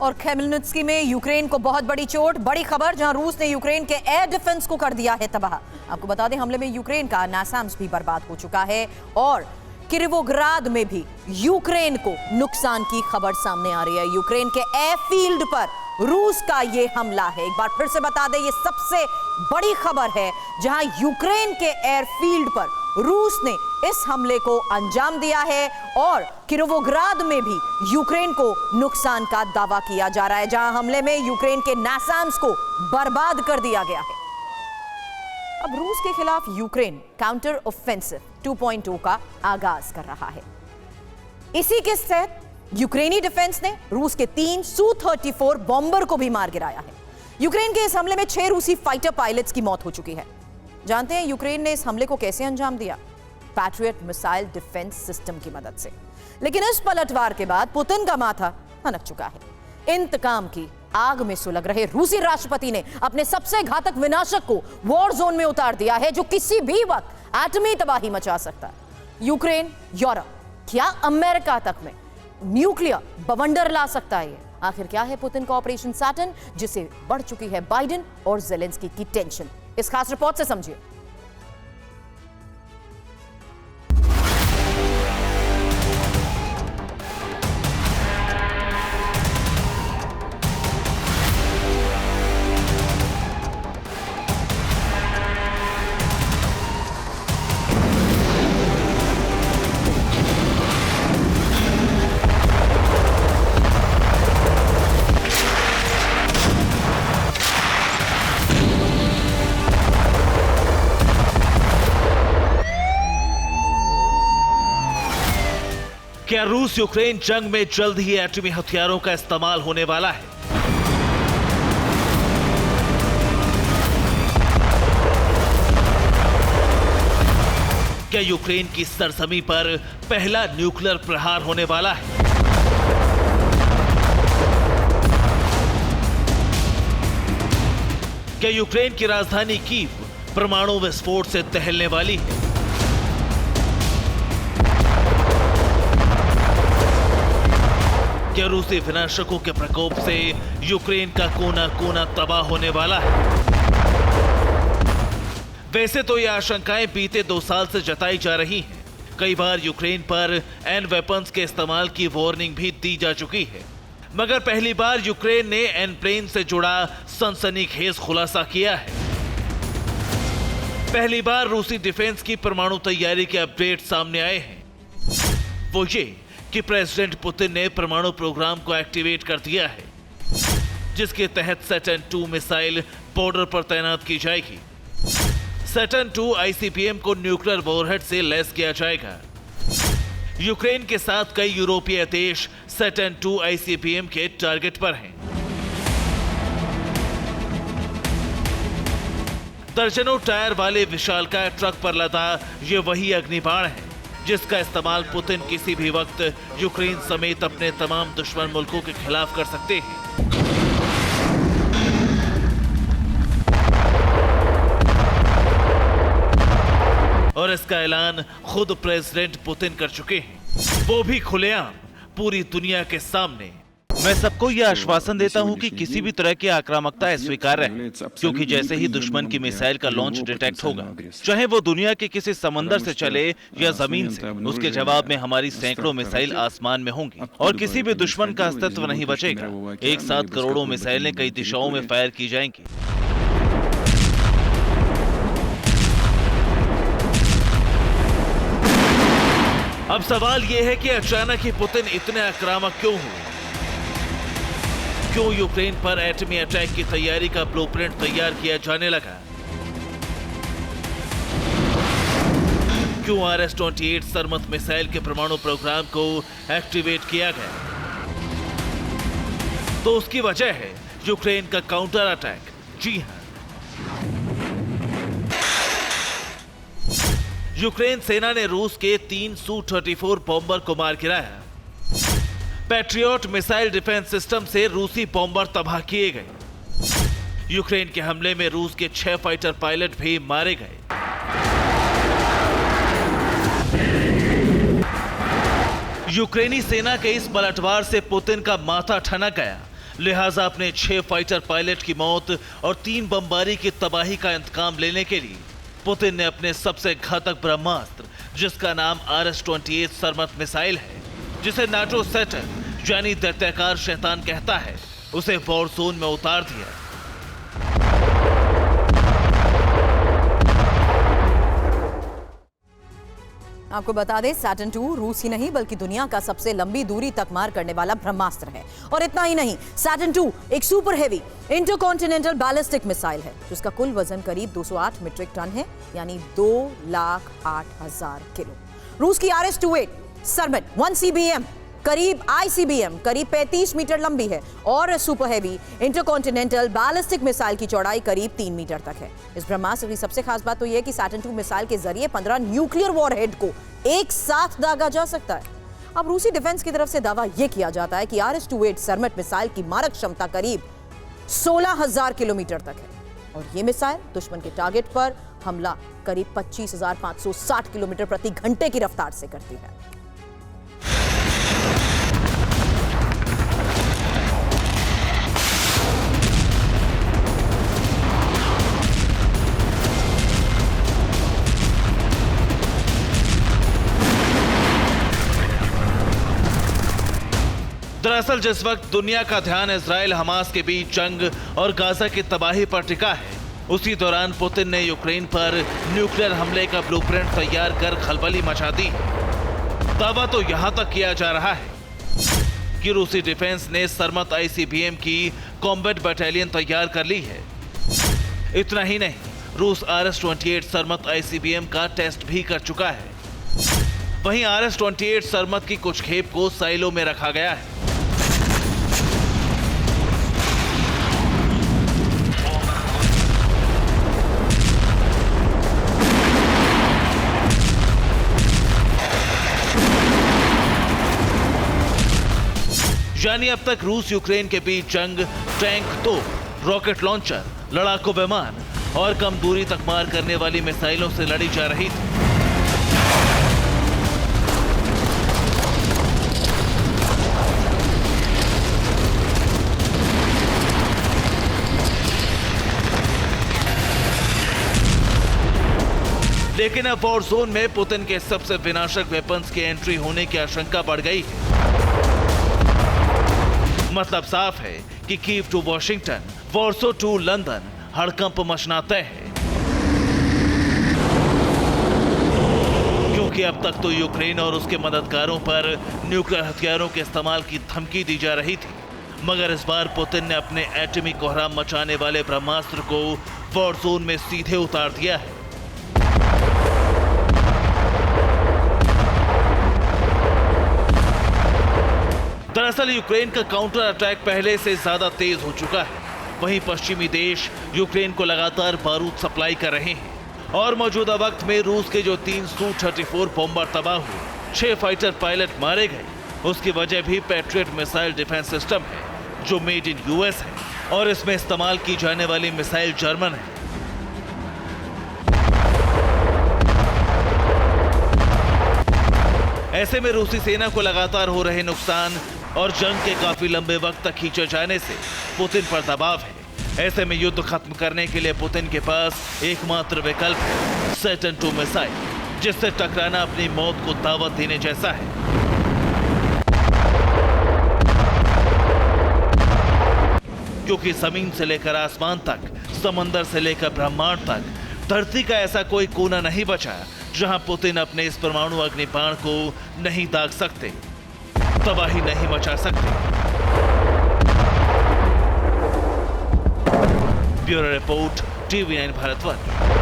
और खेमेल्नित्स्की में यूक्रेन को बहुत बड़ी चोट। बड़ी खबर, जहां रूस ने यूक्रेन के एयर डिफेंस को कर दिया है तबाह। आपको बता दें, हमले में यूक्रेन का नासाम्स भी बर्बाद हो चुका है और किरिवोग्राद में भी यूक्रेन को नुकसान की खबर सामने आ रही है। यूक्रेन के एयरफील्ड पर रूस का यह हमला है। एक बार फिर से बता दें, यह सबसे बड़ी खबर है, जहां यूक्रेन के एयरफील्ड पर रूस ने इस हमले को अंजाम दिया है और किरिवोग्राद में भी यूक्रेन को नुकसान का दावा किया जा रहा है, जहां हमले में यूक्रेन के नासाम्स को बर्बाद कर दिया गया है। अब रूस के खिलाफ यूक्रेन काउंटर ऑफेंसिव 2.0 का आगाज कर रहा है। इसी के तहत यूक्रेनी डिफेंस ने रूस के 3 Su-34 बॉम्बर को भी मार गिराया है। यूक्रेन के इस हमले में 6 रूसी फाइटर पायलट्स की मौत हो चुकी है। जानते हैं यूक्रेन ने इस हमले को कैसे अंजाम दिया? पैट्रियट मिसाइल डिफेंस सिस्टम की मदद से। लेकिन इस पलटवार के बाद पुतिन का माथा हनक चुका है। इंतकाम की आग में सुलग रहे रूसी राष्ट्रपति ने अपने सबसे घातक विनाशक को वॉर जोन में उतार दिया है, जो किसी भी वक्त एटमी तबाही मचा सकता है। यूक्रेन, यूरोप, क्या अमेरिका तक में न्यूक्लियर बवंडर ला सकता है। आखिर क्या है पुतिन का ऑपरेशन सैटर्न, जिसे बढ़ चुकी है बाइडेन और जेलेंस्की की टेंशन? इस खास रिपोर्ट से समझिए। क्या रूस यूक्रेन जंग में जल्द ही एटमी हथियारों का इस्तेमाल होने वाला है? क्या यूक्रेन की सरजमी पर पहला न्यूक्लियर प्रहार होने वाला है? क्या यूक्रेन की राजधानी कीव परमाणु विस्फोट से दहलने वाली है? क्या रूसी विनाशकों के प्रकोप से यूक्रेन का कोना कोना तबाह होने वाला है? वैसे तो ये आशंकाएं बीते 2 साल से जताई जा रही हैं। कई बार यूक्रेन पर एन वेपन्स के इस्तेमाल की वार्निंग भी दी जा चुकी है, मगर पहली बार यूक्रेन ने एन प्लेन से जुड़ा सनसनीखेज खुलासा किया है। पहली बार रूसी डिफेंस की परमाणु तैयारी के अपडेट सामने आए हैं। वो ये कि प्रेसिडेंट पुतिन ने परमाणु प्रोग्राम को एक्टिवेट कर दिया है, जिसके तहत सैटर्न 2 मिसाइल बॉर्डर पर तैनात की जाएगी। सैटर्न 2 आईसीबीएम को न्यूक्लियर वॉरहेड से लैस किया जाएगा। यूक्रेन के साथ कई यूरोपीय देश सैटर्न 2 आईसीबीएम के टारगेट पर हैं। दर्जनों टायर वाले विशालकाय ट्रक पर लदा ये वही अग्निबाण है, जिसका इस्तेमाल पुतिन किसी भी वक्त यूक्रेन समेत अपने तमाम दुश्मन मुल्कों के खिलाफ कर सकते हैं। और इसका ऐलान खुद प्रेसिडेंट पुतिन कर चुके हैं, वो भी खुलेआम पूरी दुनिया के सामने। मैं सबको यह आश्वासन देता हूं कि किसी भी तरह की आक्रामकता अस्वीकार्य है, क्योंकि जैसे ही दुश्मन की मिसाइल का लॉन्च डिटेक्ट होगा, चाहे वो दुनिया के किसी समंदर से चले या जमीन से, उसके जवाब में हमारी सैकड़ों मिसाइल आसमान में होंगी और किसी भी दुश्मन का अस्तित्व नहीं बचेगा। एक साथ करोड़ों मिसाइलें कई दिशाओं में फायर की जाएंगी। अब सवाल यह है कि अचानक ही पुतिन इतने आक्रामक क्यों हुए? क्यों यूक्रेन पर एटमी अटैक की तैयारी का ब्लूप्रिंट तैयार किया जाने लगा? क्यों RS-28 सरमत मिसाइल के परमाणु प्रोग्राम को एक्टिवेट किया गया? तो उसकी वजह है यूक्रेन का काउंटर अटैक। जी हां, यूक्रेन सेना ने रूस के 3 Su-34 बॉम्बर को मार गिराया। पैट्रियट मिसाइल डिफेंस सिस्टम से रूसी बॉम्बर तबाह किए गए। यूक्रेन के हमले में रूस के 6 फाइटर पायलट भी मारे गए। यूक्रेनी सेना के इस पलटवार से पुतिन का माथा ठनक गया। लिहाजा अपने 6 फाइटर पायलट की मौत और 3 बमबारी की तबाही का इंतकाम लेने के लिए पुतिन ने अपने सबसे घातक ब्रह्मास्त्र, जिसका नाम RS-28 सरमत मिसाइल है, जिसे नाटो सैटर्न यानी दैत्याकार शैतान कहता है, उसे वॉर जोन में उतार दिया। आपको बता दें, सैटर्न 2 रूस ही नहीं बल्कि दुनिया का सबसे लंबी दूरी तक मार करने वाला ब्रह्मास्त्र है। और इतना ही नहीं, सैटर्न 2 एक super heavy intercontinental ballistic missile है, जिसका कुल वजन करीब 208 मीट्रिक टन है, यानी 2,08,000 किलो। रूस की RS-28 सरमत 1 CBM करीब ICBM करीब 35 मीटर लंबी है और super heavy intercontinental ballistic missile की चौड़ाई करीब 3 मीटर तक है। इस ब्रह्मास्त्र की सबसे खास बात तो यह है कि सैटर्न 2 मिसाइल के जरिए 15 न्यूक्लियर वॉरहेड को एक साथ दागा जा सकता है। अब रूसी डिफेंस की तरफ से दावा यह किया जाता है कि RS-28 सरमत मिसाइल की मारक क्षमता करीब 16,000 किलोमीटर तक है और यह मिसाइल दुश्मन के टारगेट पर हमला करीब 25,560 किलोमीटर प्रति घंटे की रफ्तार से करती है। दरअसल जिस वक्त दुनिया का ध्यान इजराइल हमास के बीच जंग और गाजा की तबाही पर टिका है, उसी दौरान पुतिन ने यूक्रेन पर न्यूक्लियर हमले का ब्लूप्रिंट तैयार कर खलबली मचा दी। दावा तो यहां तक किया जा रहा है कि रूसी डिफेंस ने सरमत ICBM की कॉम्बैट बटालियन तैयार कर ली है। इतना ही नहीं, रूस RS-28 सरमत ICBM का टेस्ट भी कर चुका है। वहीं RS-28 सरमत की कुछ खेप को साइलो में रखा गया है। यानी अब तक रूस यूक्रेन के बीच जंग टैंक, तोप, रॉकेट लॉन्चर, लड़ाकू विमान और कम दूरी तक मार करने वाली मिसाइलों से लड़ी जा रही थी। लेकिन अब वॉर जोन में पुतिन के सबसे विनाशक वेपन्स की एंट्री होने की आशंका बढ़ गई है। मतलब साफ है कि Kyiv to Washington, Warsaw to London हड़कंप मचना तय है। क्योंकि अब तक तो यूक्रेन और उसके मददगारों पर न्यूक्लियर हथियारों के इस्तेमाल की धमकी दी जा रही थी, मगर इस बार पुतिन ने अपने एटमी कोहराम मचाने वाले ब्रह्मास्त्र को वॉर जोन में सीधे उतार दिया है। दरअसल यूक्रेन का काउंटर अटैक पहले से ज्यादा तेज हो चुका है। वहीं पश्चिमी देश यूक्रेन को लगातार बारूद सप्लाई कर रहे हैं और मौजूदा वक्त में रूस के जो 3 Su-34 बॉम्बर तबाह हुए, 6 फाइटर पायलट मारे गए, उसकी वजह भी पैट्रियट मिसाइल डिफेंस सिस्टम है जो मेड इन US है और इसमें इस्तेमाल की जाने वाली मिसाइल जर्मन है। ऐसे में रूसी सेना को लगातार हो रहे नुकसान और जंग के काफी लंबे वक्त तक खींचे जाने से पुतिन पर दबाव है। ऐसे में युद्ध खत्म करने के लिए पुतिन के पास एकमात्र विकल्प है सैटर्न 2 मिसाइल, जिससे टकराना अपनी मौत को दावत देने जैसा है। क्योंकि जमीन से लेकर आसमान तक, समंदर से लेकर ब्रह्मांड तक, धरती का ऐसा कोई कोना नहीं बचा जहां पुतिन अपने इस परमाणु अग्निबाण को नहीं दाग सकते, तबाही नहीं मचा सकते। Bureau report, TV9 Bharatvarsh.